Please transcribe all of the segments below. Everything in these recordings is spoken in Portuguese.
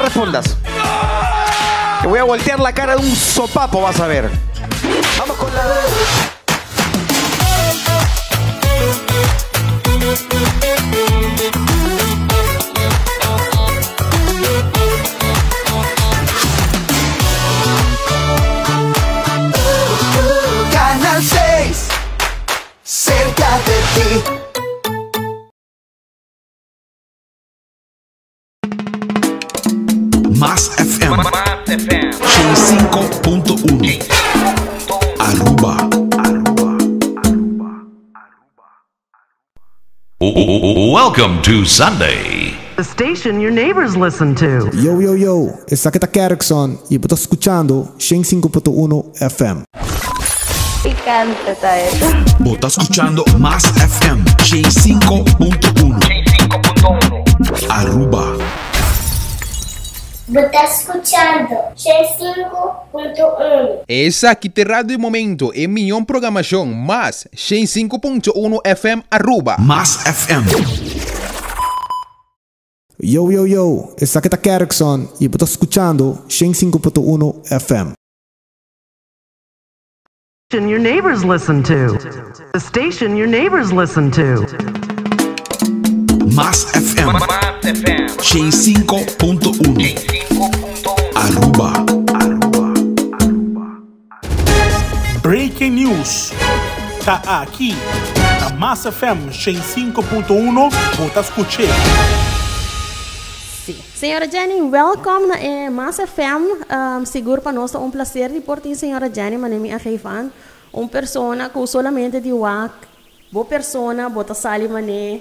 respondas. Te voy a voltear la cara de un sopapo, vas a ver. Vamos con la... Canal 6, cerca de ti. Más FM 5.1 Aruba. Welcome to Sunday. The station your neighbors listen to. Yo, yo, yo, essa aqui é Erickson e eu estou escutando 105.1 FM. Picante tayo. Vos estás escuchando Más FM 5.1 Aruba. Você está escuchando 105.1. Essa aqui te rádio momento em minha programação Más 105.1 FM Aruba. Más FM. Yo, yo, yo, essa aqui é Erickson e eu estou escutando 105.1 FM. Your neighbors listen to. The station your neighbors listen to. Más FM 5.1 Aruba. Breaking News. Tá aqui. A Más FM 5.1. Vota escutar. Sim. Senhora Jenny, welcome na Más FM. Seguro para nós é um prazer de por ti, senhora Jenny, mas nem a fan. Uma pessoa que solamente de wak, boa pessoa, bota sali mané,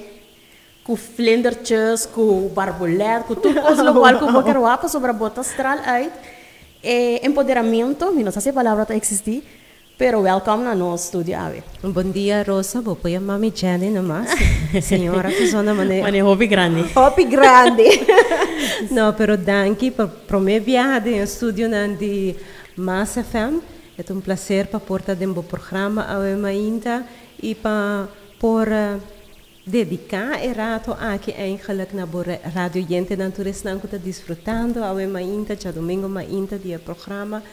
com flendertjes, com barbolet, com tudo coisa lo qual que vou querer wapa sobre a bota astral aí. Empoderamento, não sei se a palavra está existir, pero welcome na nosso estúdio ave. Bom dia, Rosa. Vou pôr a mami Jenny namás. Senhora, que zona mané. Mané hobby grande. Hobby grande. Não, pero danke por me viajar em estúdio de Más FM. É um prazer para portar de um programa ao Emainta e para por dedicar o rato aqui eigenlijk na radio gente natureza que está desfrutando ao Emainta, já domingo Mainta dia programa.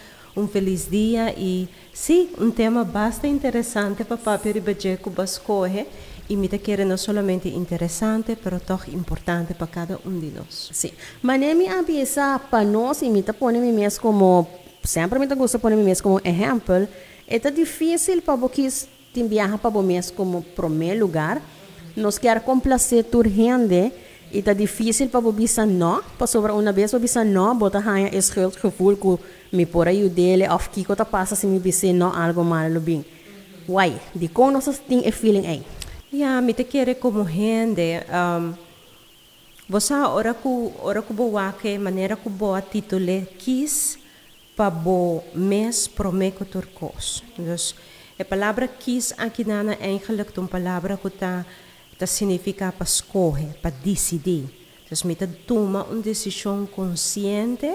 Feliz dia e sim, tema bastante interessante para papel e bajeco bascoe e me quer não somente interessante, mas também importante para cada de nós. Sim, mas nem me avisa para nós e me põe me mesmo como sempre me gusta poner mesmo como exemplo. É difícil para vocês te viajar para você mesmo como primeiro lugar. Nós quer complacer tua gente. E é difícil para você não, para sobre uma vez você não, botar aí esse gevoel que me por aí dele, ou que coisa passa se me dizer não algo mal bem. Why? De como nós tem esse feeling aí? Yeah, me te quer como gente. Você ora que boa que maneira que boa titule quis para bo mes prometo turcos. Então, a palavra quis aqui na eigenlijk uma palavra que tá significa para escolher, para decidir. Então, me toma uma decisão consciente.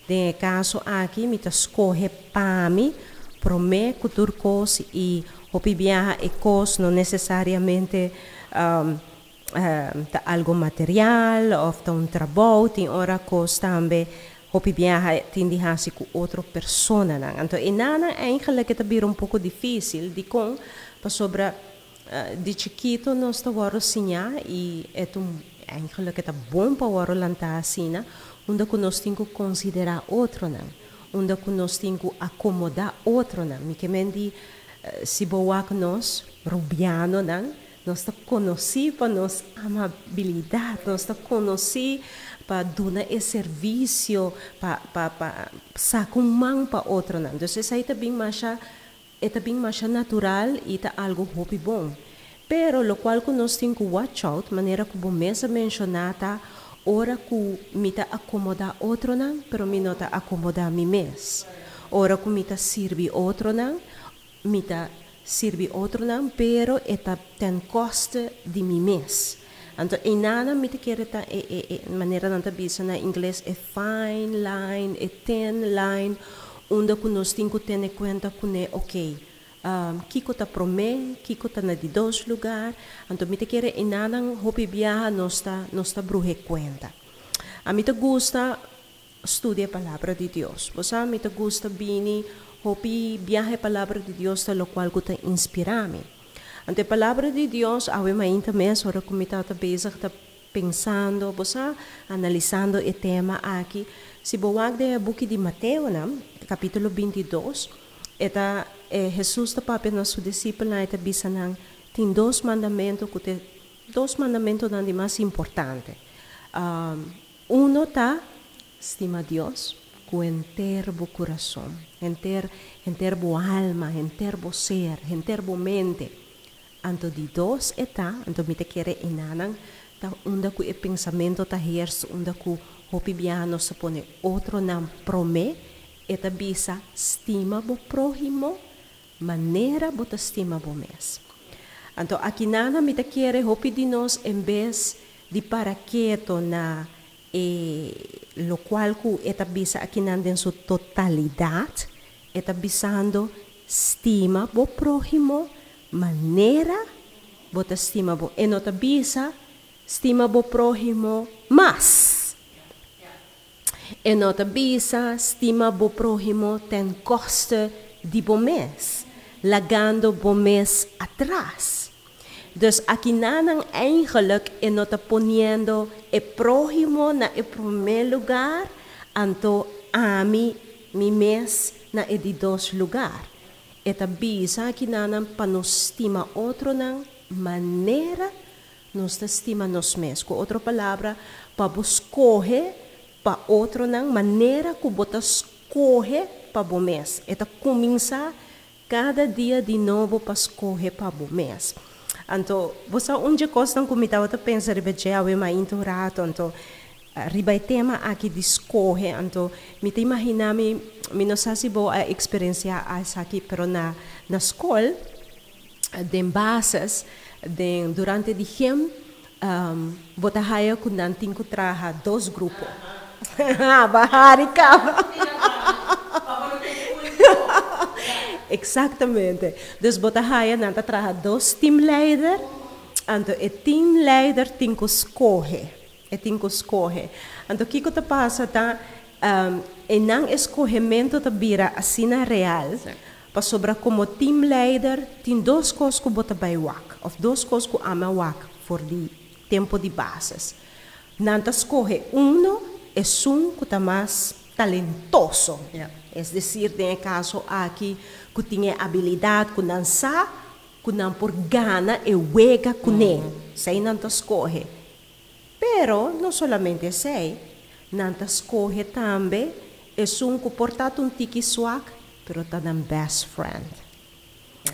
De caso aqui, me escolhe para mim, prometo turcos e hopi viaja e cos não necessariamente algo material ou trabalho, tem hora cos também hopi viaja tende a ser com outra pessoa. Então, e nada eigenlijk é um pouco difícil de com para sobre de chiquito nós estamos sinha e é eigenlijk é bom para o lantar assim, onde nós temos que considerar outro, onde nós temos que acomodar outro, me que mendi se boa que nós rubiano, nós está conheci para nossa amabilidade, nós está conheci para dar esse serviço, para sacar mão para outro, então isso aí também mais natural e é algo hobby bom. Pero lo qual que nós temos que watch out, maneira que o mesmo mencionada, ora que me está acomodar outro não, pero me não está acomodar mim mesmo. Ora que me está servir outro não, me está servir outro não, pero tem custo de mim mesmo. Então, e nada me te quer maneira não tá bisa na inglês é fine line, é thin line, onde que nós temos que ter em conta que ok, kiko ta prome, kiko ta na de dois lugar, então me te quer e nada hopi viaja nós tá bruxe conta. A mim te gusta estudia a palavra de Deus. Você me te gusta bini, hopi viaje a palavra de Deus, lo qual te inspira-me. Ante a palavra de Deus, awe mainta mes, ora como está bezig, está pensando, você analisando o tema aqui. Se boag de book de Mateus, capítulo 22, eta Jesus está papel na sua discípula, eta bisa nang tem dois mandamentos, que mais importantes. Uno está estima a Deus com enterbo coração, enterbo alma, enterbo ser, enterbo mente. Anto de dois está, anto me te quer enanang, ta unda ku e pensamento ta hers, unda ku hopi biano se pone outro nam prome, eta bisa estima bo prójimo, maneira bo ta estima bo mes. Anto aqui nada me te quer hopi de nós em vez de para quieto na lo qual ku eta bisa aqui nada em sua totalidade, eta bisando estima bo prójimo, maneira bo ta estima bo, e nota bisa estima bo prójimo mas. E nota bisa estima bo prójimo ten coste de bo mês, lagando bo mês atrás. Dus aqui não eigenlijk e nota poniendo e prójimo na e primeiro lugar, anto a mi mês na e de dois lugar. Eta bisa aqui não para nos estima outro na maneira nos estima nos mês. Com outra palavra, para buscar para outro na maneira que você escolhe para o mês. Eta começa cada dia de novo para escolher para o mês. Então, você onde gostam como estava a pensar ribeje awe mais interato, então ribai tema aqui de escolhe, então me te imagina me não sei se vou experienciar isso aqui, pero na escola de bases durante o dia vota haya com nantinho traha dois grupos. Baharica. Exatamente. Dus bota haya nanta traha dois teamleider, anto e teamleider tem que escolher. Anto kiko ta passa ta e nang escorrimento ta bira asina real. Pa sobra como teamleider tem dois coisas que bota by wak, of dois coisas que ama wak for the tempo de bases. Nanta escolhe uno é que tá mais talentoso. Yeah. Es decir, tem caso aqui que tem habilidade com dançar, que não por gana e wega com ele. Sei não te escolhe. Pero não somente sei, não te escolhe também é que porta um tiki swag, pero tá um best friend.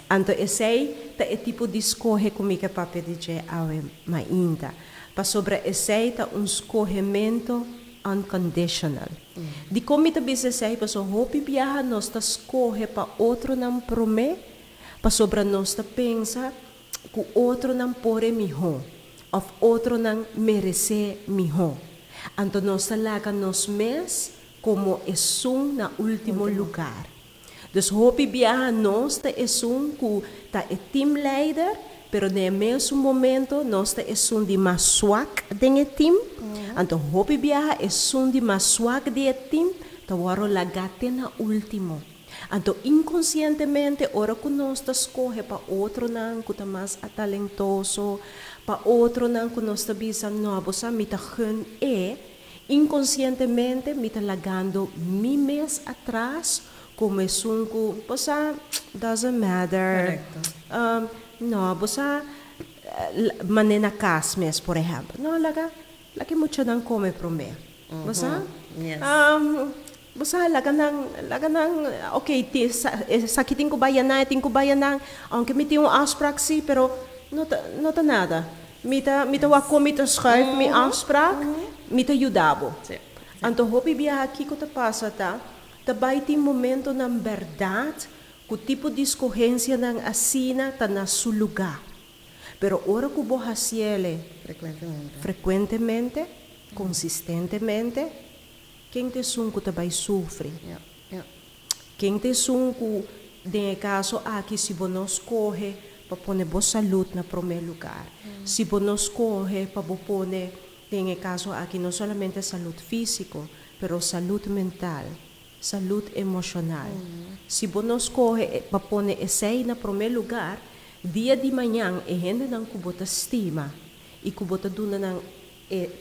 Então sei tá é tipo de escolhe comigo para pedir awe mainda. Para sobre esse tá escorrimento unconditional. De como te bisa sei para so hopi biaha nós ta escolhe para outro não prome, para sobre nós ta pensa que outro não pode melhor, ou outro não merece melhor. Então nós ta laga nos mes como na último lugar. Dus hopi biaha nós ta que ta é team leader, pero no mesmo momento nós ta de mais swak denge team. Então hopi biaha de mais swak de team, ta waro lagate na último. Então inconscientemente ora que nós ta escolhe para outro não que ta mais talentoso, para outro não que nós ta bisa no abosa mita hun inconscientemente mita lagando mês atrás como que posa doesn't matter. No, bosa manena casmes, por exemplo. No, lagi mucho nang come prome. Bosa? Yes. Bosa laga nang okay, sakitin ko bayanan, aunque mi tiyo afspraak si, pero nota nada. Mita wako mita schuif, mi afspraak, mita yudabo. Anto hopi biya aqui ko ta pasa ta baiti momento ng verdade, o tipo de escorrência ng asina tá na su lugar. Pero ora que bo hasiele frequentemente, consistentemente, quem te sunco também sofre. Quem te sunco, de caso aqui se bo nos corre para poner boa saúde na primeiro lugar. Se bo nos corre para bo poner, tem caso aqui não somente saúde físico, pero saúde mental, saúde emocional. Se você não escolhe para pôr esse aí no primeiro lugar, dia de manhã, a gente não que você estima e que você dá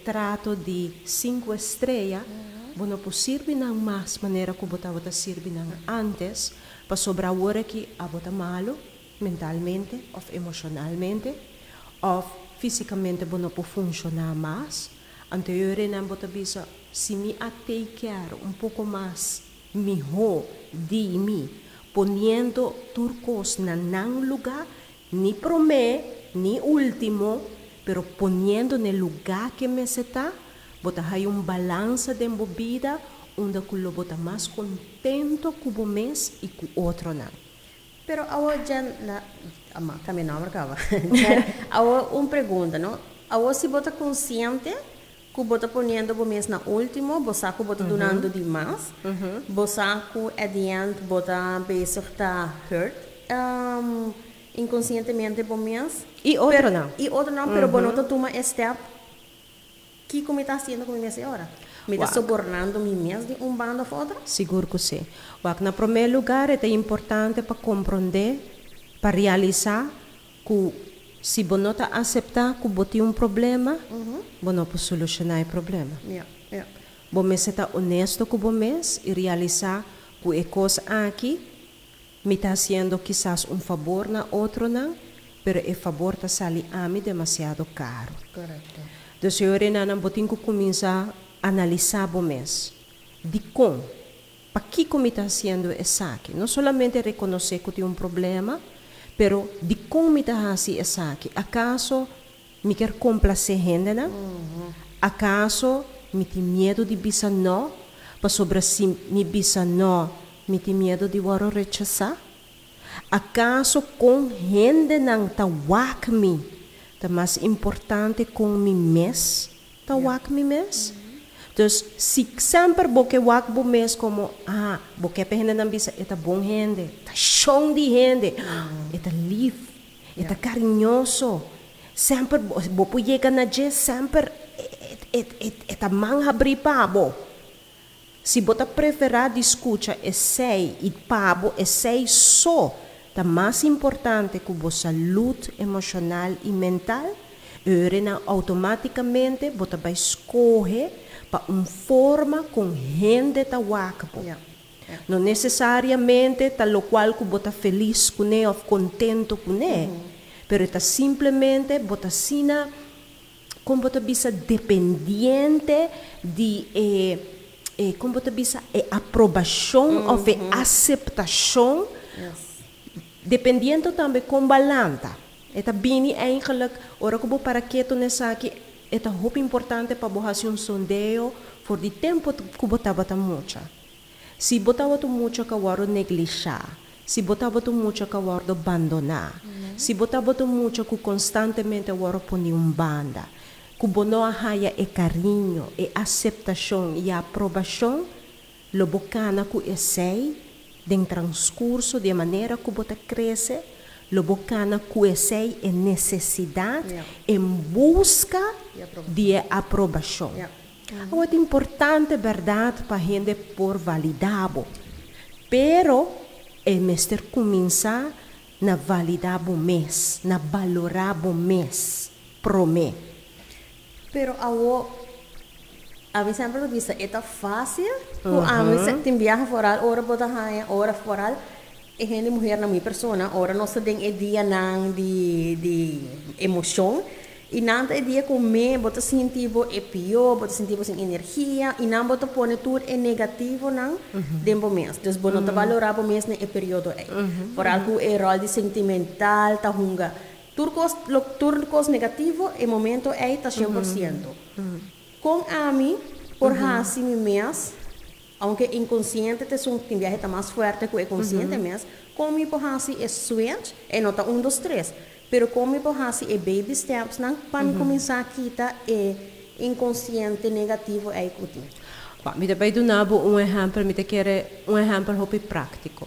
trato de 5 estrelas, você não pode servir na mais maneira que você servir antes, para sobrar a hora que você malo, mentalmente, ou emocionalmente, ou fisicamente você não pode funcionar mais. Anteriormente, você bisa, se me take care pouco mais, melhor de mim, poniendo turcos na lugar, ni primeiro, ni último, pero poniendo no lugar que me está, você hay balança de vida, onde você está mais contento com o mês e com o outro não. Pero agora já também não acaba. Agora uma pergunta, não? Agora se você está consciente que você está ponendo o mês na último, você está donando demais, você adiante, você está bezig está hurt, inconscientemente o mês. E outro não. E outro não, pero você não toma step que como está fazendo com o mês agora? Me está sobornando o mês de bando ou outro? Seguro que sim. Na primeiro lugar, é importante para compreender, para realizar que se você não aceitar que você tem problema, você não pode solucionar o problema. Você está honesto com você e realizar que a coisa aqui me está fazendo quizás favor na outro não, mas o favor está saindo a mim demasiado caro. Correto. Então, senhora, você tem que começar a analisar você. De como, para que me está fazendo isso aqui? Não somente reconhecer que tem problema, pero de como me está fazendo isso aqui? Acaso me quer complacer gente, não? Acaso me tem medo de bisa não? Para sobre si me bisa não, me tem medo de varo rechazar? Acaso com gente não tá me tá mais importante com mim mes? Tá me mes? Então, se sempre você wak bo mes como porque gente não bisa é bom gente, tá chão de gente, é livre, é carinhoso, sempre você chega na gente sempre é manga abrir pabo. Se você preferir escutar esse e pabo, esse só, tá mais importante que a saúde emocional e mental, automaticamente você vai escolher para uma forma com gente da wakbo. Não necessariamente tal qual que você feliz com ele ou contento com ele, mas é simplesmente você sina como você bisa dependente de como você bisa aprovação ou aceitação, dependendo também com balança. É bem eigenlijk, ora que para que tu nessa aqui é muito importante para você um sondeio por de tempo que você bota muito. Se você bota muito que você negligenciar, se você bota muito que você abandonar, se você bota muito que constantemente você põe banda, que você não haya carinho, aceitação e aprovação, lo bocana que é no transcurso de maneira que você cresce, lo bocana que é necessidade em busca de aprovação. É importante, verdade, para a gente por validar, pero é mestre começar na validar o mês, na valorar o mês, promê. Pero a mim sempre diz, é fácil, a mim tem viagem fora, ora botar raia, ora fora, e gente mulher na minha persona, ora não se tem dia não de emoção, e nada dia comer, bota sentido é pior, bota sentido sem energia, e não bota pôr tudo é negativo não, dentro do mês, então bota não valorar o mês nesse período aí, por algo é rol de sentimental, tá hunga. Turcos negativo, o momento é está 100%. Com a mim, por assim mês, aunque inconsciente tem viagem tá mais forte que o consciente mês, com mim por assim é switch, é nota 1, 2, 3. Pero com mim por assim é baby steps, não para começar a quitar é inconsciente negativo é que tem. Me dá exemplo, me quer exemplo hobby prático.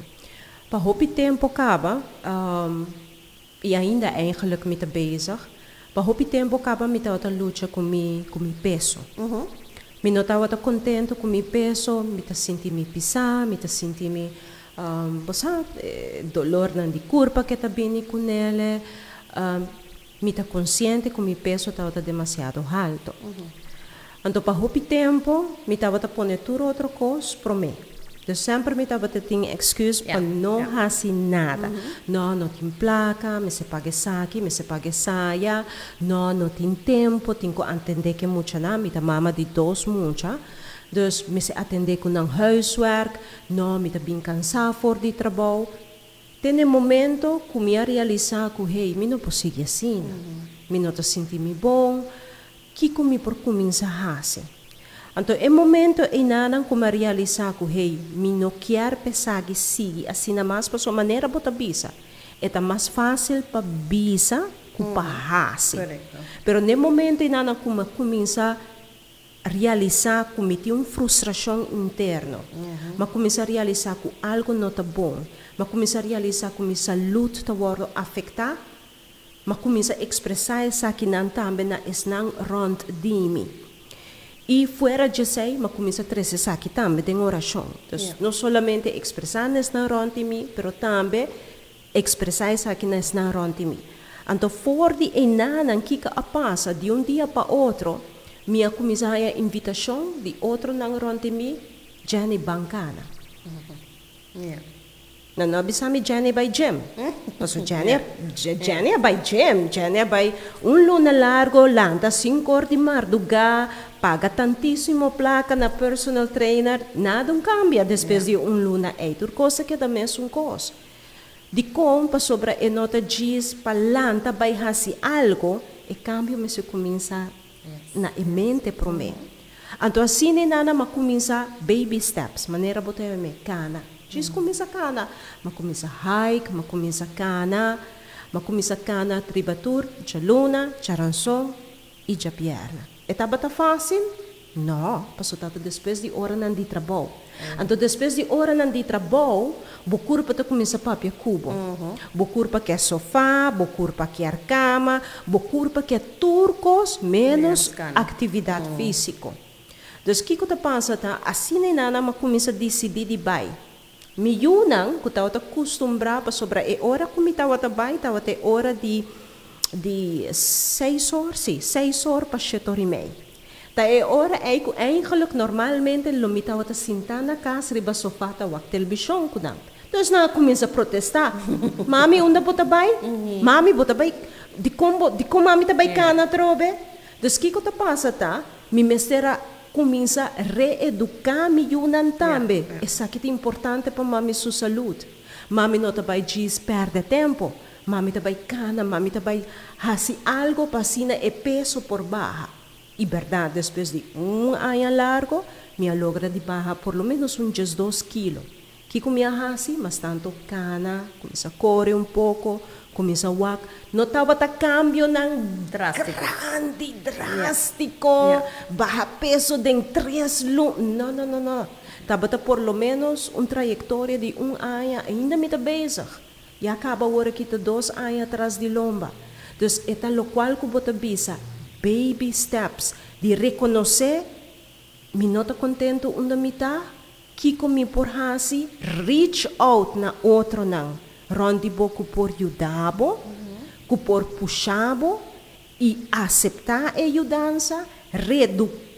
Para hobby tempo acaba, e ainda eigenlijk met bezig. Para hobby tempo acaba met outra luta com mi peso. Mi não estava contente com meu peso, me senti me pisar, me senti me dolor na de curva que está bem com ele, me está consciente que meu peso estava demasiado alto. Então, para o tempo, me estava pondo tudo outra coisa para mim. Eu sempre me estava tendo excuse para não fazer nada. Não tem placa, me se paga aqui, me se paga saia. Não tem tempo, tenho que atender que muita não, me mama de 2 muita. Dus me se atender com um huiswerk, não me bem cansado por de trabalho. Tem um momento que me realizar que hey, me não posso seguir assim, me não sinto me bom, que me por começar a fazer. Então, é momento em nada como realizar que hey, me não quer pensar que siga assim na mais para sua maneira botar bisa. É mais fácil para bisa que para fazer. Pero no momento em nada como começar realizar que me tem uma frustração interna, mas começar a realizar que algo não está bom, mas começar a realizar que minha saúde está sendo afetada, mas começar a expressar isso que não também não rond de mim. E fora de sei, mas começar a trazer isso aqui também tem oração. Então, não somente expressar isso não rond de mim, mas também expressar isso que não rond de mim. Então, fora de nada que passa de dia para outro, minha comissária a invitação de outro não ronde mim, Jenny Bancana. Não bisami Jenny by Gym. Paso Jenny by Gym, Jenny by luna largo, lanta 5 horas de madrugada, paga tantíssimo placa na personal trainer, nada cambia depois de luna eitur, coisa que também é uma coisa. De como sobre a nota diz, para lanta by hasi algo, e cambio me se começa na mente para mim. Então assim nem nada mas começa baby steps, maneira botar me cana. Diz começa cana, mas começa hike, mas começa cana tribatur, chaluna, charançon e já perna. Estava fácil? Não, passou tanto depois de hora não de trabalho. Então depois de hora não de trabalho, o corpo está começa a papia cubo. O corpo quer sofá, o corpo quer cama, o corpo quer turcos menos atividade física. Então o que está passando? Assim nem nada, mas começa a decidir de vai. Me yunang, que estava acostumado sobre a hora que me estava vai, estava até hora de 6 horas, sim, 6 horas para 7 horas e meia. Daí hora é que eigenlijk normalmente lo me estava sentar na casa riba sofá tava televisão com não. Então na começa a protestar. Mami onde bota vai? Mami bota vai? De como mami tá vai cana trobe? Então que está passa tá? Me mestera começa a reeducar me yunan também. Isso aqui é importante para mami sua saúde. Mami não tá vai diz perde tempo. Mami tá vai cana, mami tá vai fazer algo para sina e peso por baixo. E verdade, depois de ano largo, me logra de baixar por lo menos uns 2 quilos. Que comia assim, mas tanto cana, começa a correr pouco, começa a walk. Notava que cambio drástico. Grande, drástico. Baja peso de 3 lunes. Não. Estava por lo menos uma trajetória de 1 ano, ainda me está bezig. E acaba agora que está 2 anos atrás de lomba. Então, é lo qual que você bisa. Baby steps, de reconhecer, me nota contento onde me está, que comi por hasi, reach out na outro não, ronde boco por ajudabo, que por puxabo, e aceitar a ajudança,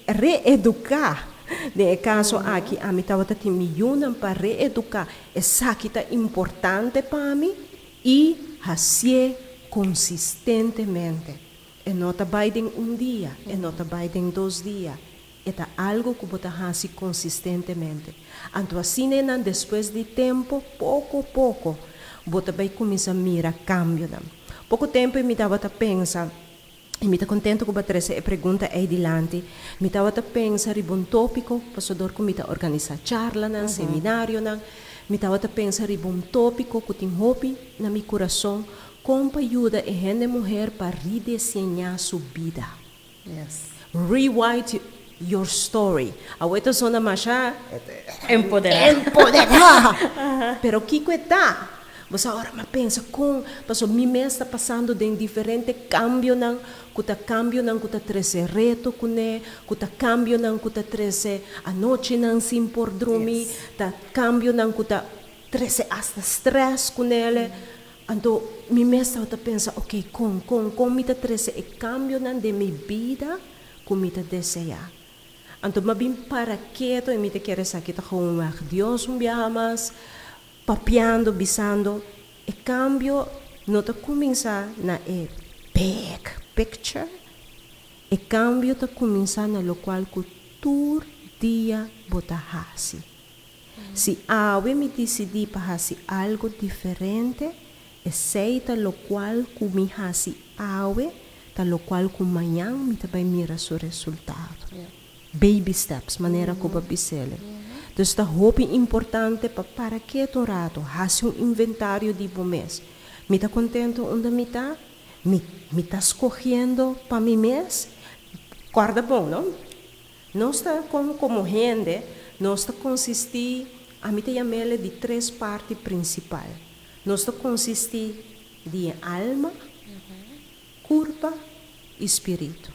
reeducar. No caso aqui, a mim estava me ajudando para reeducar, essa que é importante para mim, e fazer consistentemente. E não vai em dia, e não vai em 2 dias. É algo que você faz consistentemente. Então, assim, depois de tempo, pouco a pouco, você vai começar a mirar cambio. Pouco tempo, eu me estava a pensar, e me está contente com a pergunta aí delante, me estava a pensar em um tópico, passador que me está organizar charla, seminário, me estava a pensar em um tópico que tem hobby no meu coração, como ajuda a gente mulher para redesenhar sua vida. Rewrite your story. A outra zona mais empoderar. Pero o que está? Você agora me pensa com, passou mi mês está passando de diferente cambio não, kuta cambio não kuta trece reto kune, kuta cambio não kuta trece a noite não sim por dormir, ta cambio não kuta trece hasta stress com ele. Então, mi mês está pensa, ok, com me ta trece e cambio não de minha vida, como me ta desejar. Então, mabim para quieto e me te queres aqui ta com Deus biamas, papiando, bisando, e cambio não ta começa na big picture, e cambio ta começa na lo qual cultura dia bota hasi. Se eu me decidi para fazer algo diferente, aceita lo qual me hasi awe, ta lo qual amanhã me também mira seu resultado. Baby steps, maneira como bisele. Então, está muito importante para que tu rato, faça inventário de bom mês. Me está contente onde me está? Me está escolhendo para mi mês? Guarda bom, não? Não está como gente, não está consistir, a mim te chamei de 3 partes principais. Não está consistir de alma, corpo e espírito.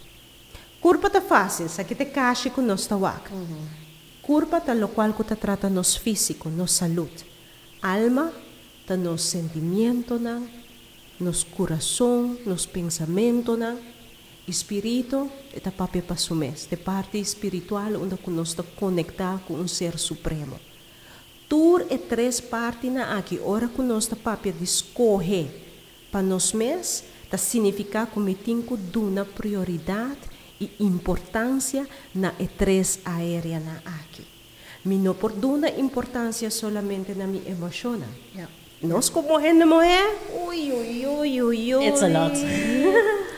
Corpo está fácil, isso aqui te caixa com nós está wak. Corpo está lo qual que trata nos físico, nos saúde. Alma está nos sentimento, nos coração, nos pensamento, espírito está papel para o mês, de parte espiritual onde nós está conectado com um ser supremo. Tur é 3 partes na aqui, ora que nós está papel de escorrer para nos mês, está significa que me tenho de uma prioridade e importância na 3 áreas na aqui. Me não por dar importância solamente na minha emoção. Nós como gente mulher, ui. It's a lot.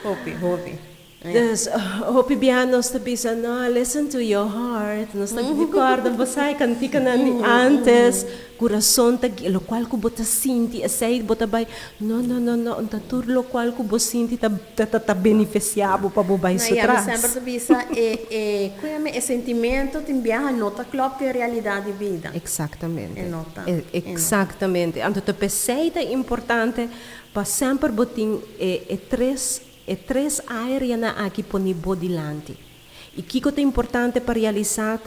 Hope. Dus hopi biya nos bisa no listen to your heart. Nos recorda basay cantica na ni antes coração ta lo qual ko bota sinti asay bota bay no anta tur lo qual ko bo sinti ta beneficiabo pa bo bay so tras. Sempre tu bisa e sentimento te viaja nota klop que realidade de vida. Exatamente. Exatamente. Anto te peseita importante pa sempre botin três áreas na aqui ponibo dilante. E que é importante para realizar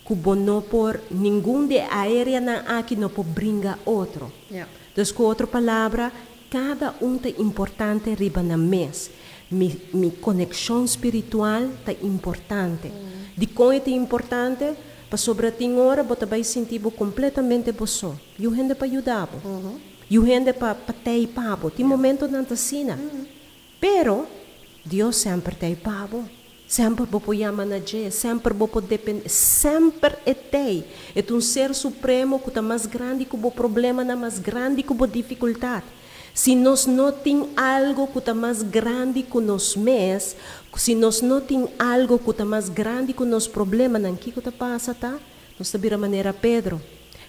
que não por nenhum de área na aqui não por brinca outro. Então, com outra palavra, cada é importante riba na mês. Mi conexão espiritual é importante. De como é importante, para sobre a hora, você vai sentir completamente você. E o gente para ajudar. E o gente para ter papo. Tem momento na tacina. Pero, Deus sempre tem pavo, sempre vou pôr manager, sempre vou poder depender, sempre é um ser supremo que está mais grande que o problema, mais grande que a dificuldade. Se nós não temos algo que está mais grande que nós mesmos, se nós não temos algo que está mais grande que o nosso problema, não que está passa, tá? Nós está vira maneira Pedro.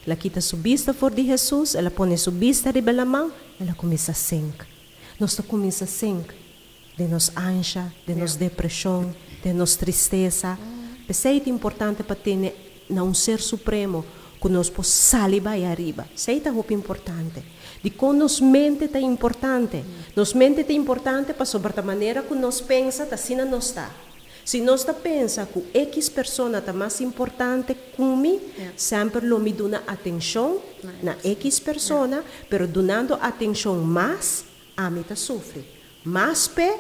Ela quita sua vista fora de Jesus, ela põe sua vista de bela mão, ela começa a sentir. Nós começa a sentir de nos ansia, de nos depressão, de nos tristeza. Isso é importante para ter um ser supremo que nós possa sair para arriba. Isso é muito importante. De como nos mente é importante. Nos mente é importante para sobre a maneira que nós pensa, assim não está. Se nós pensa que X pessoa está mais importante que mim, sempre me dá atenção na X pessoa, pero dando atenção mais, a mim sofre. Mais pé,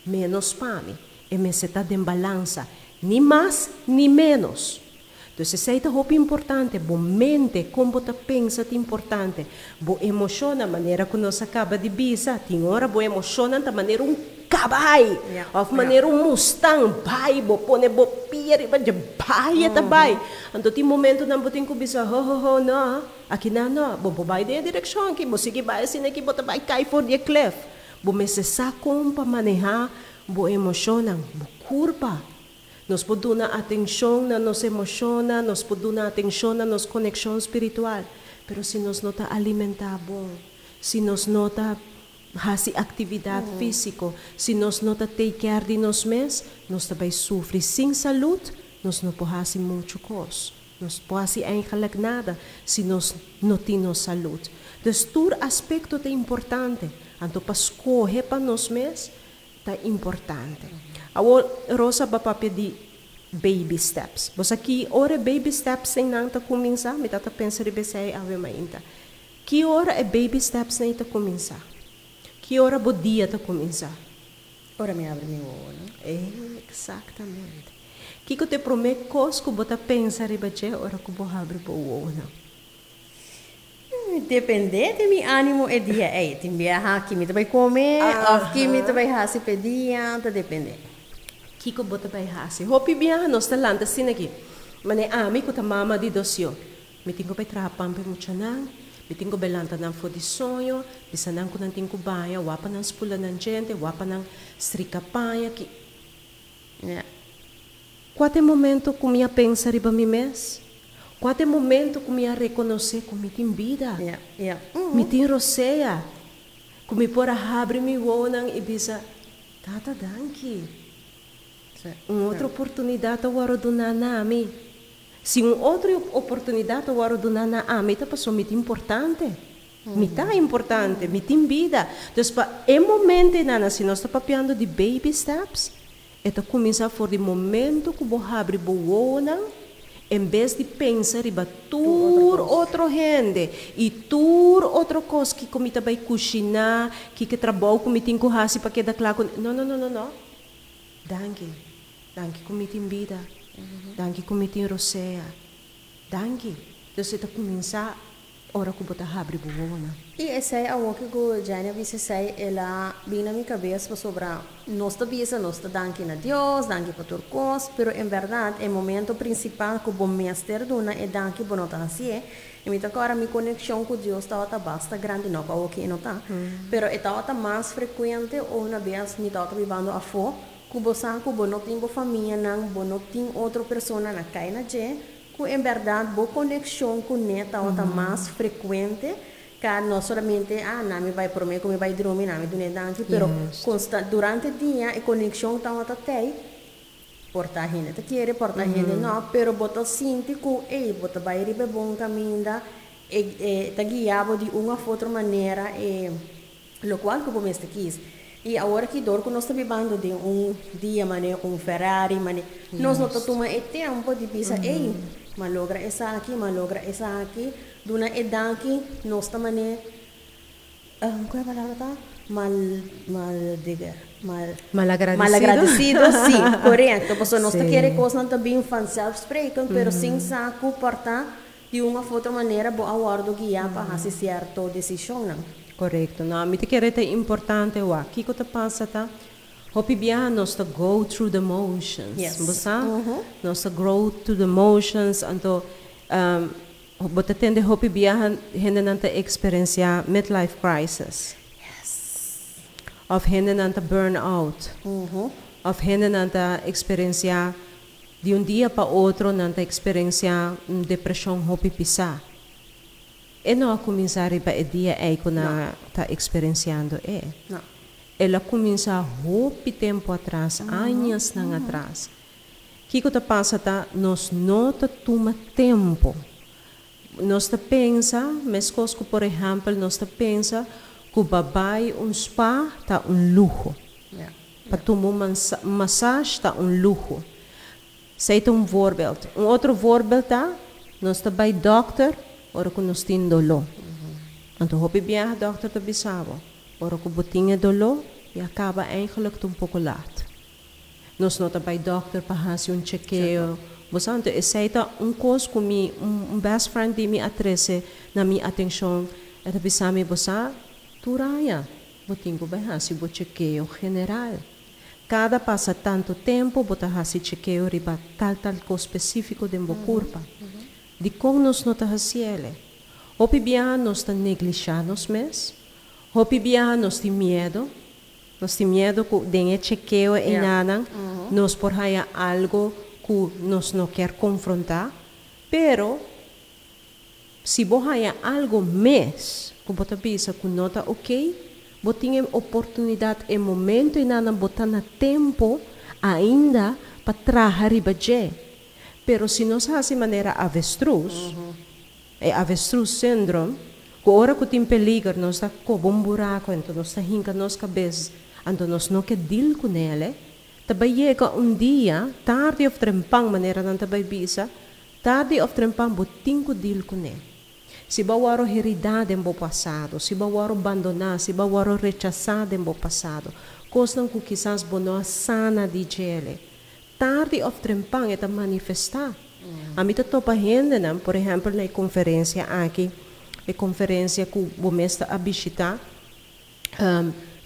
menos pame. E me se está em balança. Ni mais, ni menos. Então, isso é muito importante. Boa mente, como você pensa, é importante. Boa emoção, a maneira que nós acaba de bisa. Tem hora, boa emoção, da maneira caballo. Ou maneira Mustang. Bai, boa pone, boa pia, bai, bai. Então, tem momento na botin que bisa, não. Aqui não. Boa vai de direção aqui. Boa seguir vai assim aqui, boa vai cair for the cliff. Boa se sacam para manejar, boa emoção, boa curva. Nós podemos dar atenção na nossa emoção, nós podemos dar atenção na nossa conexão espiritual. Mas se nós não está alimentar bom, se nós não está fazendo atividade física, se nós não está take care de nós mesmos, nós também sofremos sem saúde, nós não podemos fazer muita coisa. Nos pode eigenlijk nada se nós não temos saúde. Dus todo aspecto é importante. Então, para escolher para nós mesmos, é importante. A Rosa vai pedir baby steps. Mas aqui, ora baby steps sem nada começar, me tata pensar de você ave mainta. Que hora é baby steps nem tá começar? Que hora o dia tá começar? Ora me abre meu olho. Exatamente. Que eu te prometo coisas que você pensa de você, ora que você abre o olho. Depende de meu ânimo e dia. Tem viajar que me vai comer, ou que me vai fazer pedir, depende. Que você vai fazer? Hopi viajar nós tá lá, assim aqui. Mas me que tá mama de dosio. Me tenho que trabalhar para muito não. Me tenho que lantar na foto de sonho. Bisa nang ko nang tenho banha, wapa nang spula ng gente, wapa nang strika panha que. Qual é o momento que minha pensa riba mi mes? Qual é o momento que minha reconhecer que me tem vida? Me tem roceia. Que me pora abre mi wonang e bisa tata danki. Outra oportunidade agora do nami. Se outra oportunidade agora do nami, tá passou muito importante. Muito importante, me tem vida. Então, é momento nana, se nós estamos falando de baby steps, é começar for de momento que você abre boa, em vez de pensar em tur outra gente e tur outra coisa que comida vai cozinhar, que trabalho que me tem que fazer para que dá claro. Não. Danke que me tem vida. Danke que me tem roceia. Danke. Então você está começar ora que você abre boa. E essa é o que o Jânia disse, ela vem na minha cabeça para sobrar. Nós estamos danke a Deus, danke para turcos, pero em verdade, o momento principal que o mestre dona é danke para nós assim. E me agora minha conexão com Deus estava bastante grande, não para o que não tá. Pero estava mais frequente ou na vez me estava vivendo a fo, que você não tem família, não tem outra pessoa na casa na gente. Que em verdade a conexão com neta está mais frequente que não somente não vai por mim como vai dormir não me do nedante pero durante o dia a conexão está até porta gente quer porta gente não pero bota sente que bota vai ir bem bom caminho tá guiado de uma outra maneira lo qual que vamos quis. E agora que nós estamos vivendo de dia mané com Ferrari mané nós não tomamos tempo de pensar malogra essa aqui duna edaki nós também qual é a palavra tá malagradecido sim correto porque nós queremos coisas também fan self-spreken pero sem saco portar de uma outra maneira bo aguardo guiar para fazer certa decisão. Correto, não, me te querer é importante o aqui que te passa tá. Hopi biya nós go through the motions. Yes. Nós go through the motions anto bota tende hopi biya hende nanta experiencia midlife crisis. Yes. Of hende nanta burnout. Of hende nanta experiencia de dia para outro nanta experiencia depressão hopi pisa. E não começar para o dia que na tá experienciando Não. Ela começa muito tempo atrás, anos atrás. O que está passando? Nós não toma tempo. Nós pensa, mesmo que, por exemplo, nós pensa que o babai spa está luxo. Para tomar massagem está luxo. Seita voorbeeld. Outro voorbeeld tá, nós vai doctor, ora que nós temos dolor. Então, hopi biya doctor te bisabo. Ora que botinha dolor e acaba eigenlijk pouco laat. Nós não vai doctor para fazer chequeio. Portanto, essa é coisa que best friend de me atrese na minha atenção. Era bisame bosa turaya. Botinho vai fazer o chequeio general. Cada passa tanto tempo, bota fazer chequeio riba tal coisa específico de meu corpo. De como nós não está fazendo. Hopi biya nós está negligenciando nós mesmos. Hopi biya nós tem medo. Nós temos medo que dengue chequeio e nada. Nós por aí algo que nós não quer confrontar. Pero se você há algo mais que você pensa que não está ok, você tem oportunidade em momento e nada botar na tempo ainda para trabalhar riba. Pero se nós hace maneira avestruz, é avestruz syndrome, que hora que tem peligro, nós está com um buraco, então nós está hinca nos cabeças, então nós não quer deal com ele, também chega dia, tarde ou trempang maneira não também bisa, tarde ou trempang botin ko deal com ele. Se bawaro heredade em bo passado, se bawaro abandonar, se bawaro rechazado em bo passado, coisas que quizás bono sana de ele. Tarde ou trempang é manifestar. A mim tô pahende nam, por exemplo, na conferência aqui, a conferência que o mestre a visitar,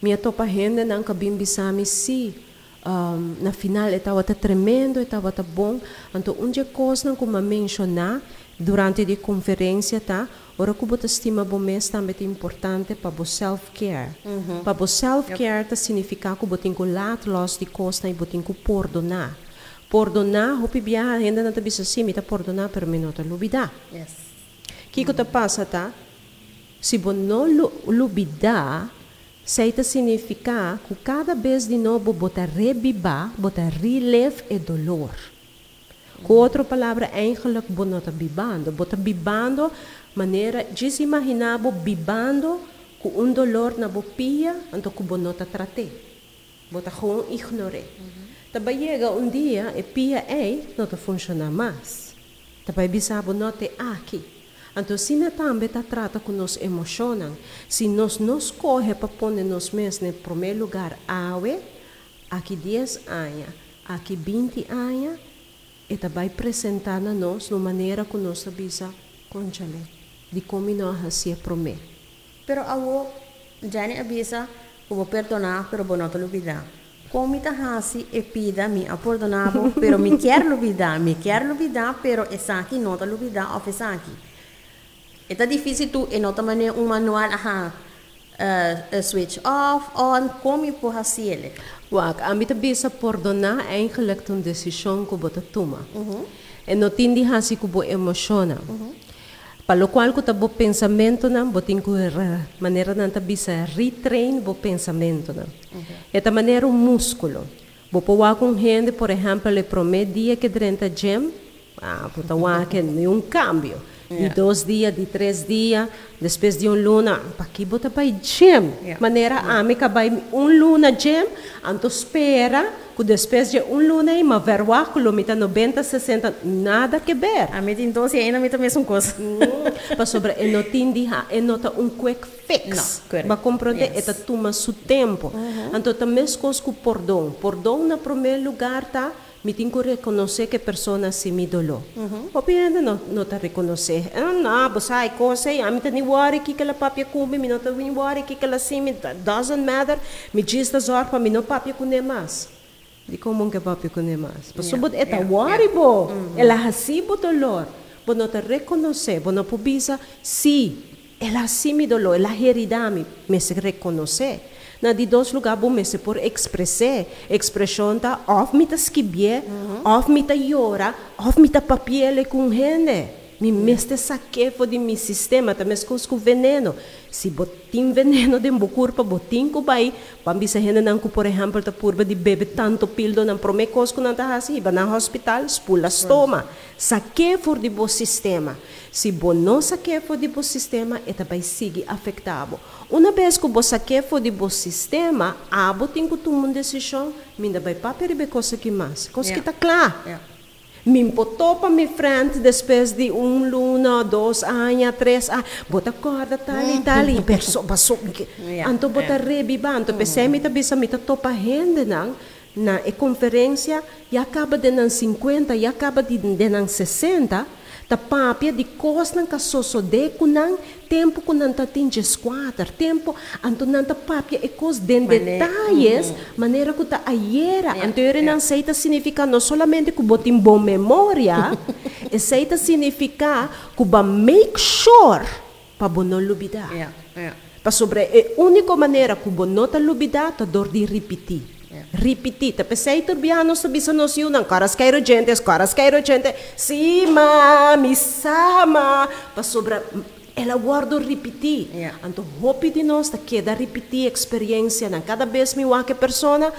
minha tô pahende nam que bim bisami si. Na final estava tremendo, estava bom. Então, uma coisa que eu mencionar durante a conferência, tá? Ora que você estima bom mês também é importante para o self-care. Para o self-care, significa que você tem que lato los de costa e você tem que perdonar. Perdonar, o que ainda não está assim, me perdonar, pero me não está lubida. Yes. Que que passa, tá? Se você não lubida, isso significa que cada vez de novo você reviva, você releve o dolor. Com outra palavra, eigenlijk você não está vivendo. Você está vivendo maneira, de imaginar, vivendo com dolor na pia, então que você não está tratando. Você está gewoon ignorar. Também chega dia, e pia não está funcionando mais. Também bisa não está aqui. Então, se nós também trata com nossas emoções, se nós nos corre para pôr nos mesmos em primeiro lugar, aqui 10 anos, aqui 20 anos, e também apresentar a nós de maneira que nós sabemos conchale, de como nós fazemos primeiro. Pero awo, Jani avisa, como perdonar, pero não te olvidar. Como me hasi e pida me a perdonavo, pero me quero olvidar, pero essa aqui não te olvidar, of essa aqui. É difícil tu enota maneira manual switch off on como eu posso fazer. Wag, a mim também se perdonar é eigenlijk uma decisão que você toma. E não tem de assim que você emociona. Para o qual que o pensamento não, você tem que maneira não também se retrain o pensamento não. É da maneira músculo. Você pode com gente, por exemplo, o primeiro dia que drenta gym, você vai um cambio. De 2 dias, de 3 dias, depois de luna, para que você vai gym. Maneira amiga vai luna gym, então espera que depois de luna e uma verwáculo, mita 90, 60, nada que ver. A mim então se ainda me também são coisas. Para sobre não tem nota quick fix. Para compreender, é toma seu tempo. Então também as coisas com perdão na primeiro lugar tá. Me tenho que reconhecer que a pessoa se me dolou. Obviamente não está reconhecer. Não, você é coisa, a mim não worry que ela papia come, me não está worry que ela sim, doesn't matter. Me diz das horas para mim não papia com nem mais. De como que papia com nem mais? Porque você está worry bo, ela recebe o dolor, você não está reconhecer, você não pode sim, ela sim me dolou, ela herida me se reconhecer. Na de 2 lugares, bom, se por expressar, expressão tá, of me tá escrever, of me tá llorar, of me tá papel com gente. Me meste saque de meu sistema, também com veneno. Se botin veneno de meu corpo, botin ko vai, pambisa gente não por exemplo, tá por de bebe tanto pildo não promete coisa que não tá assim, vai na hospital, spula stoma. Saque for de bo sistema. Se bo não saque for de bo sistema, eta vai seguir afetado. Uma vez que você saque for de bo sistema, botin ko tomar uma decisão, minda vai papel de coisa que mais, coisa que tá claro. Me botou para minha frente depois de luna, 2 anos, 3 anos. Bota corda tal e tal. E passou. Então, bota rebibando. Pensei, me bisa me topa gente na conferência e acaba de 50 e acaba de 60. Ta papia de coisa que só de kunang tempo que não atinge quadro tempo anto não ta papia e coisa de detalhes maneira que ta aiera anto ele não seita significa não somente que botim boa memória e seita significa que ba make sure para não olvidar para sobre a única maneira que bo não ta olvidar ta dor de repetir. Repetir, te pensei turbiano sabisa nos yunang caras cairo gente, sim, mami, sama, para sobra ela guarda repetir. Então, hope de nós tá queda repetir experiência na cada vez me que persona,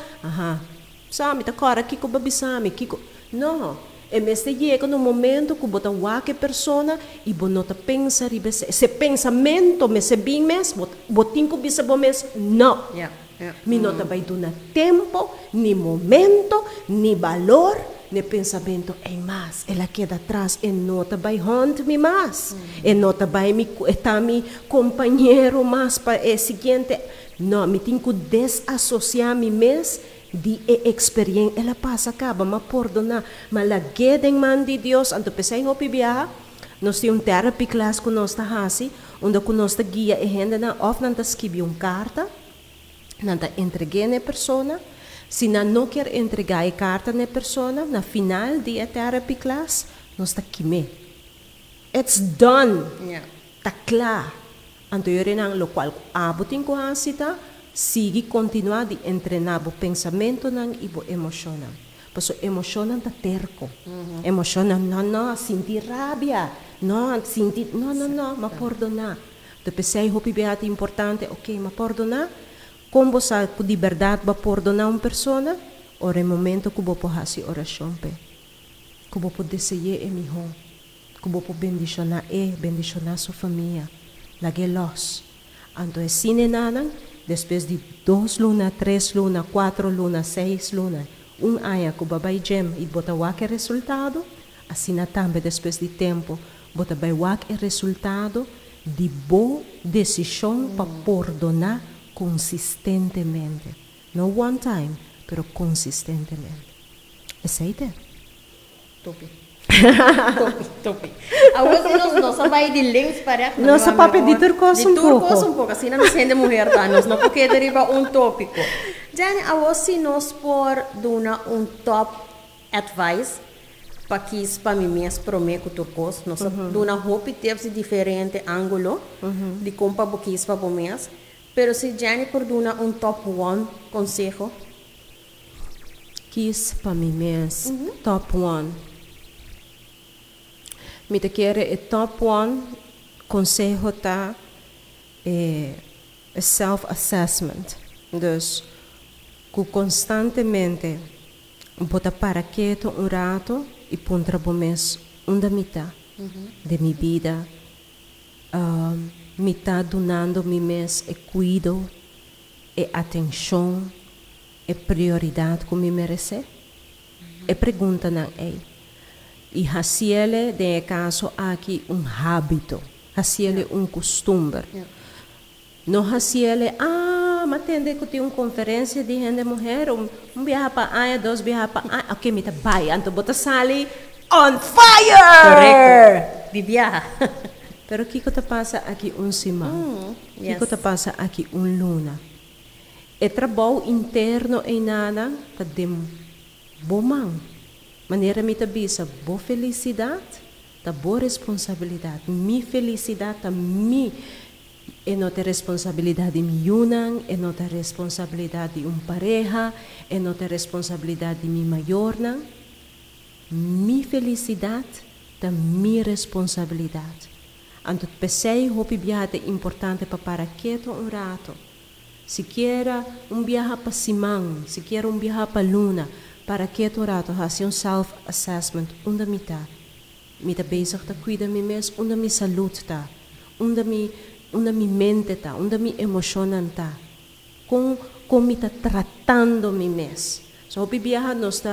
sami tá cara kiko babisami kiko. Não, E mesmo chega no momento que você qualquer pessoa e você não pensa, esse pensamento, se bem mesmo, você tem que pensar mesmo, não. Me não vai dar tempo, nem momento, nem valor, nem pensamento em mais. Ela queda atrás e não vai hunt-me mais. E não vai estar meu companheiro mais para o seguinte. Não, me tenho que desassociar-me mesmo de experiência. Ela passa, acaba, mas perdonar. Mas la gueden man de Deus, anto pensei hopi biyaha, nós temos therapy class que nós está hasi, onde nós está guia e gente na of nanta escrever carta, nanta entregue na persona, se não quer entregar a carta na persona, na final de therapy class, nós está quime. It's done. Tá claro. Anto yun rin ang lo qual abutin ko hasita, sige continuar de entrenar o pensamento ng ibo emosyonan. Paso emosyonan ta terco. Emosyonan, no, sentir rabia. No, mapordona. Depois sei hopi beati importante, ok, mapordona. Como sa de verdade ba pordona uma persona, ora momento que bo po hasi oração pe. Que bo po deseje e miho. Que bo po bendicionar sua família. Lagi los. Anto es sine nanang, después de 2 lunas, 3 lunas, 4 lunas, 6 lunas, aya que babay gem e bota wak resultado, assim também después de tempo, bota bay wak resultado de boa decisão para perdonar consistentemente. No one time, pero consistentemente. Aceita? Topi. Topi. Alguns nós vai de links para nossa papel de turcos um pouco. Assim não me sente mulher tá, nós não porque deriva tópico. Jane, se nós por dona top advice para que para mim mesmo prometo turcos, nós dona hope teve diferente ângulo de como para boquis para mês, pero se Jane por dona top 1 consejo quis para mim mesmo top 1. Me te quer top 1 consejo tá self-assessment. Dus, que constantemente bota para quieto rato e pontra bomes da mitad de minha vida. Me tá donando mi mes e cuido e atenção e prioridade que me merece. E pergunta na e haciele de caso aqui hábito, haciele costume. Não haciele, matende que tem conferência de gente mulher, viaja para aí, 2 viaja para aí, ok, me tá vai, então bota sali on fire! Correcto, de viaja. Pero que te passa aqui semana? Que te passa aqui luna? E trabalho interno em nada, tá dem bomão. Maneira me tabisa, boa felicidade, tá boa responsabilidade. Mi felicidade, tá mi, e não tem responsabilidade de mi unan, e não tem responsabilidade de pareja, e não tem responsabilidade de mi maior, não. Mi felicidade, tá mi responsabilidade. Anto pensei, hopi viagem é importante para quieto rato. Se quer viagem para Simão, se quer viagem para Luna, para que rato fazer self-assessment, onde me está bezig te cuidar de mim mesmo, onde me saúde está, onde me mente está, onde me emocionan está, como me está tratando mim mesmo. So, hopi viaja nós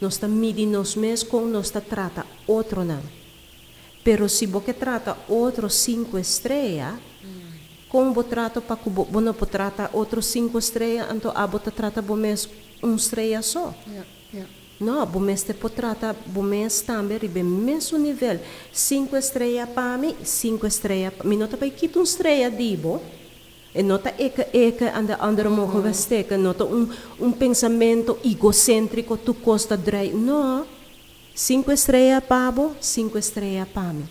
está medindo nós mesmos como nós está trata outro não. Pero se você trata outro 5 estrelas, como você trata para que você não trata outro 5 estrelas, então você trata você mesmo estrela só. Não, você pode tratar você também no mesmo nível. 5 estrelas para mim, 5 estrelas para mim. Não está para quitar estrela dibo. E não está anda andere mogen we steken. Não está pensamento egocêntrico tu costa drei. Não. 5 estrelas para você, 5 estrelas para mim.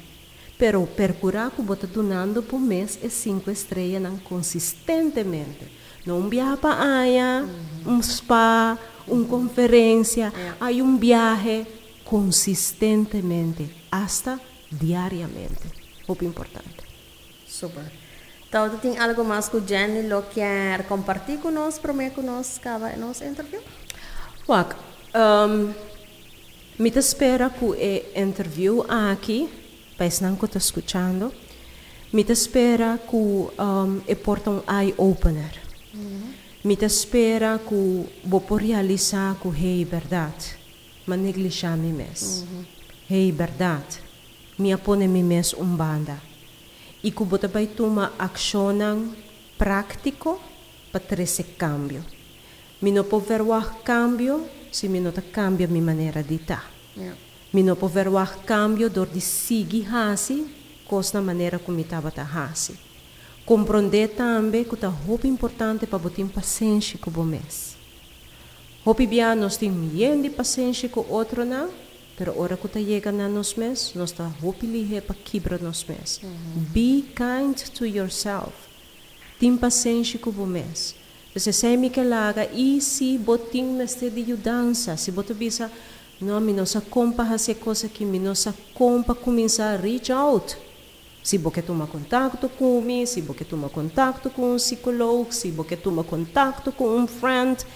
Pero percurar que você está donando por mês é 5 estrelas não consistentemente. Não viaja para aí, spa, conferência, há viaje consistentemente, hasta diariamente. Muito importante. Super. Então, tem algo mais que o Jenny quer compartilhar conosco, prometer conosco, cada nosso interview? Wak, Me te espera que o interview aqui, país não que está escutando, me te espera que porta eye-opener. Me te espera que vou realizar que é verdade, mas neglijar me mesmo. É verdade, me apone me mesmo banda. E que você vai tomar ação prático para trazer cambio. Me não pode ver o cambio se me não cambia minha maneira de estar. Me não pode ver o cambio door de seguir assim, coisa na maneira como estava assim. Compreender também que é muito importante para ter paciência com o mês. Hopi bia nós temos bem de paciência com outro não, mas a hora que chega na nos mês, nós está hopi lihe para quebrar nos mês. Be kind to yourself. Tem paciência com o mês. Você sabe que laga e se botin mestre de ajudança, se botar bisa, não me nossa compa fazer coisa que me nossa compa começar a reach out. Se você toma contato com mim, se você toma contato com um psicólogo, se você toma contato com um friend,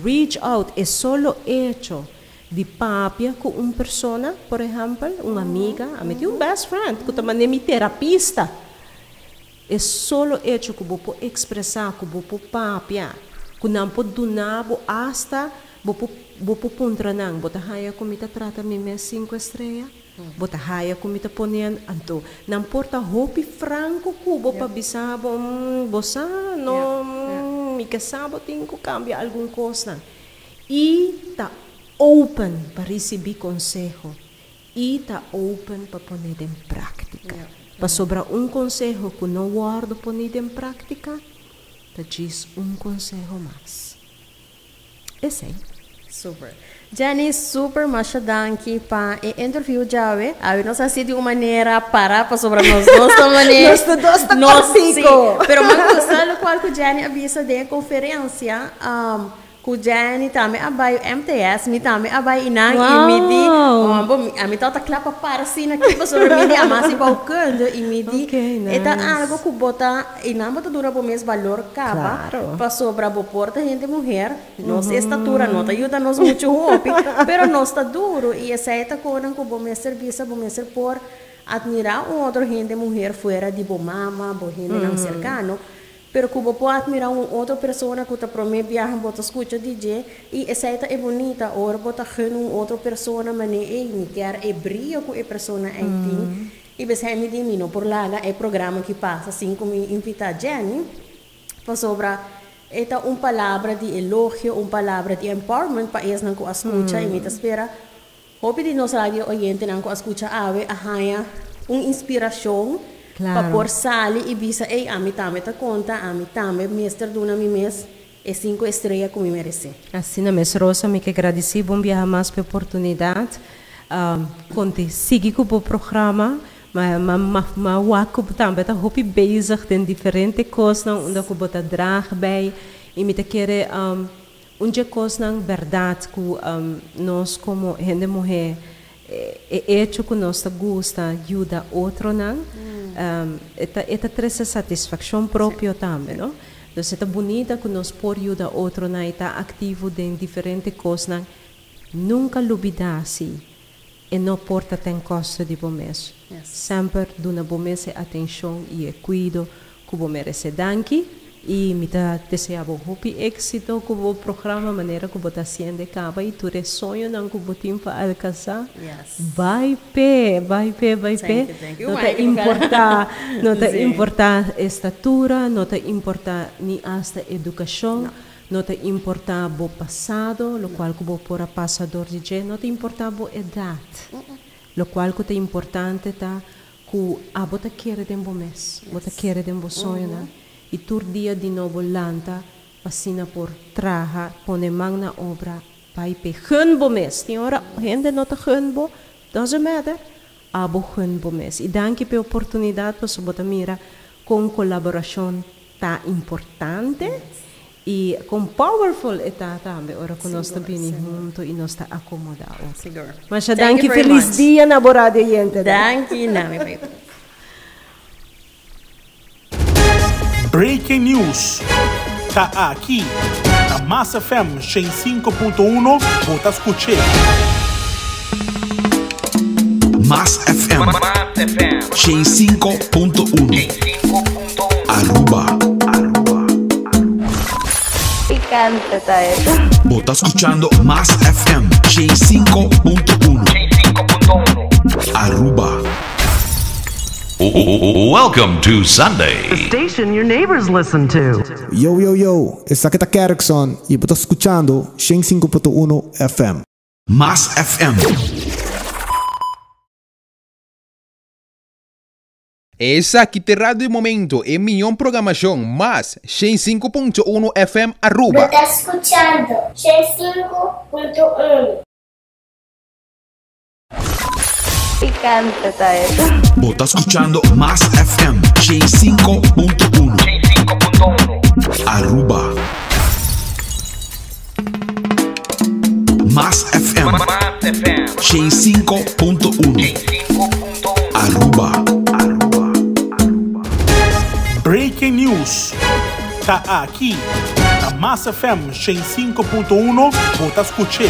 reach out é solo hecho de papia com uma pessoa, por exemplo, uma amiga, a mim um best friend, que também é minha terapista. É solo hecho que vou expressar, que vou papia, que não pode donar, hasta vou pontra não, vou tahaia como me trata me 5 estrelas. Bota raia como está ponendo, então não importa hopi franco cubo para bisar bossa não me casabo tenho que cambiar alguma coisa e tá open para receber conselho e tá open para pôr em prática para sobrar conselho que não guardo pôr em prática tá diz conselho mais esse aí. Super. Jenny, super machadanki para o interview jawe. A nós assim de uma maneira para sobre nós também. Nós sim. Pero mas sabe qual que Jenny avisa de conferência que Jenny também abai MTS, me também abai inang imidi. A mim tá clapa para assim aqui para sobre mim a mais balcando imidi. Eta algo que bota inang bota dura por mês valor capa para sobre a porta gente mulher. Nossa estatura não ajuda nos muito hopi, pero não está duro e essa é coisa que bom mês serviço, bom mês por admirar outra gente mulher fora de bo mama, bo gente não cercano. Pero que você pode admirar outra pessoa que está promete viajar, você escuta DJ e essa é bonita, ou você quer outra pessoa, mas me quer brilho com a pessoa em e você me diz, por lá é programa que passa, assim como invita Jenny, para sobra é palavra de elogio, palavra de empowerment para eles não escuta e me espera, hope de nós radio oyente não escuta ave a inspiração. Para por salir e visa, a mim também tá conta, a mim também, mestre dona mi mês, é 5 estrelas como merece. Assim, na mês Rosa, me que agradeci, bom viajar mais para a oportunidade, conte, seguir com o programa, mas o Waco também está hopi bezig em diferentes coisas, onde eu vou drag bij, e me querer coisa verdade que nós como gente mulher é hecho que nós gosta ajuda outro não esta traz satisfação própria também não então é bonita que nós por ajuda outro não está ativo em diferentes coisas nunca olvidar-se e não porta tem custo de bom mês sempre dona bom mês atenção e cuidado que bom merece danke e me deseava muito êxito com o programa, maneira que você sendo acaba e tu sonho não que você tem para alcançar. Vai pé. Não te importa, não te importa estatura, não te importa nem hasta educação, não te importa o passado, lo qual que você pora passador de gente, não te importa a idade, lo qual que é importante tá que você quer de bom mês, você quer de bom sonho, né? E tur dia de novo lanta, passina por traja, pone mão na obra, paipe, hunbo mês. Tem hora, gente não tá hunbo, doesn't matter, abo hunbo mês. E danke pela oportunidade para subir mira com colaboração tá importante e com powerful está também. Ora que nós também junto e nós está acomodado. Mas danke feliz dia na borada gente. Danke, na me pai. Breaking News. Tá aqui na Massa FM 105.1. Vou escutar. Más FM 105.1 Aruba. Picante tayo. Vos estás escuchando Más FM 105.1 Aruba. Welcome to Sunday. The station your neighbors listen to. Yo, yo, yo, essa aqui tá Erickson e eu tô escutando 105.1 FM. Más FM. Essa aqui te rádio momento em minha programação mais 105.1 FM Aruba. Está escuchando 105.1. Picante tayo. Vos estás escuchando Más FM 105.1 Aruba. Más FM 105.1 Aruba. Breaking News. Tá aqui. A Massa FM 105.1. Vota escutar.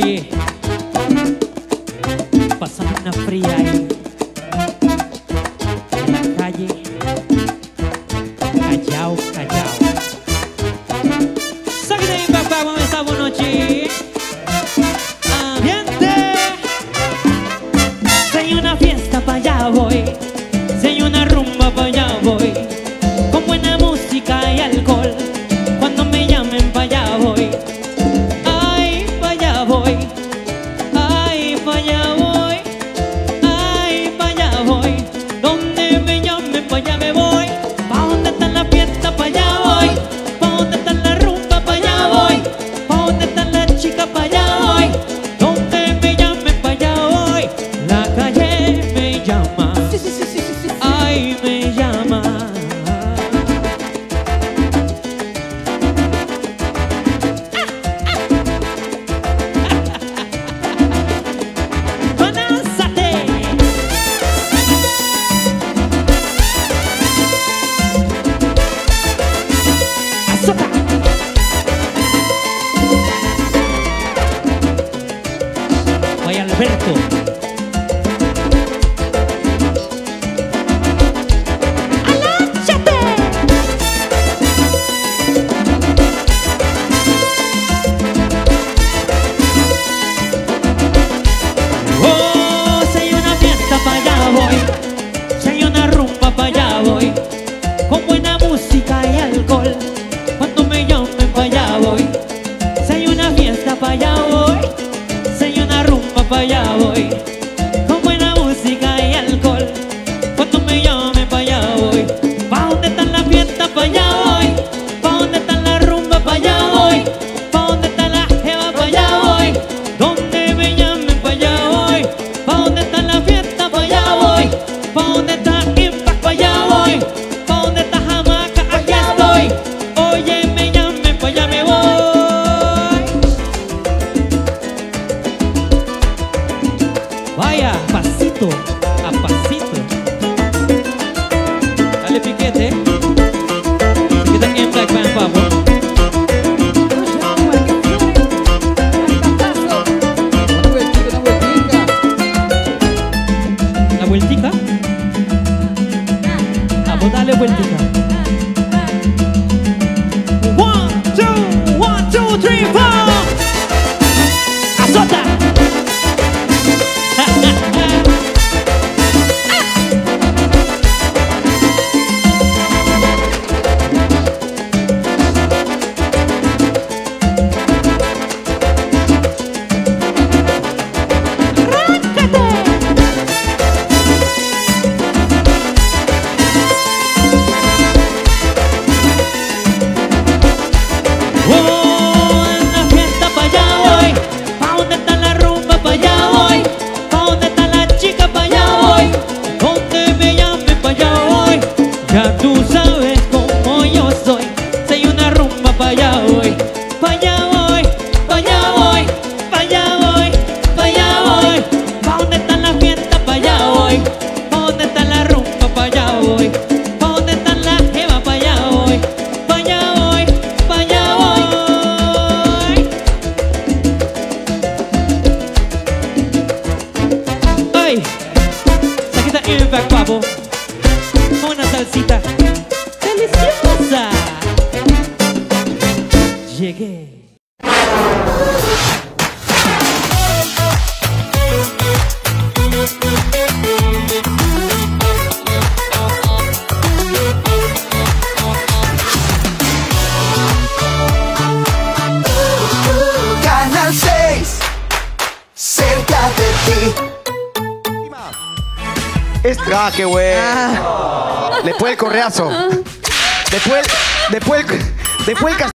Oye, pasando una fría ahí en la calle, callao, callao. Saque de ahí, papá, vamos a esta buena noche. Ambiente. Si hay una fiesta, pa' allá voy. Si hay una rumba, pa' allá voy. Con buena música y alcohol. Cuando me llamen, pa' allá voy. Ay, pa' allá voy. Ay, pa' allá voy. Ay, pa' allá voy. Donde me llamen, pa' allá me voy. Pa' donde está la fiesta, pa' allá voy. Pa' donde está la rumba, pa' allá voy. Pa' donde está la chica, pa' allá voy. Donde me llamen, pa' allá voy. La calle me llama. Ay, me llama. ¡Conózate! ¡Azota! Oye, Alberto. Oh, si hay una fiesta, pa' allá voy. Si hay una rumba, pa' allá voy. Con buena música y alcohol. Cuando me llamen, pa' allá voy. Si hay una fiesta, pa' allá voy. Si hay una rumba, pa' allá voy. Con buena música y alcohol. Cuando me llamen, pa' allá voy. Pa' donde está la fiesta, pa' allá voy. Pa' donde está la rumba, pa' allá voy. Pa' donde está la jeva, pa' allá voy. Donde me llamen, pa' allá voy. Pa' donde está la fiesta, pa' allá voy. Pa' donde está Impact, pa' allá voy. Pa' donde está Jamaica, aquí estoy. Oye, me llamen, pa' allá me voy. Vaya, pasito a pasito. Dale piquete. Piquete aquí en Black Band, papo. La vueltica. Vamos, dale vueltica. 1, 2, 1, 2, 3, 4. Azota. Oh, en la fiesta pa' allá voy. Pa' donde está la rumba, pa' allá voy. Pa' donde está la chica, pa' allá voy. Donde me llamen, pa' allá voy. Ya tú sabes cómo yo soy. Si hay una rumba, pa' allá voy. Pa' allá voy, pa' allá voy. Pa' allá voy, pa' allá voy. Pa' donde está la fiesta, pa' allá voy. Pa' donde está la rumba, pa' allá voy. Pa' donde está la jeva, pa' allá voy. Pa' allá voy, pa' allá voy. Ay, saquita Impact, papo. Con una salsita deliciosa. Llegué. Canal 6, cerca de ti. Ah, qué bueno. Después el correazo. Después el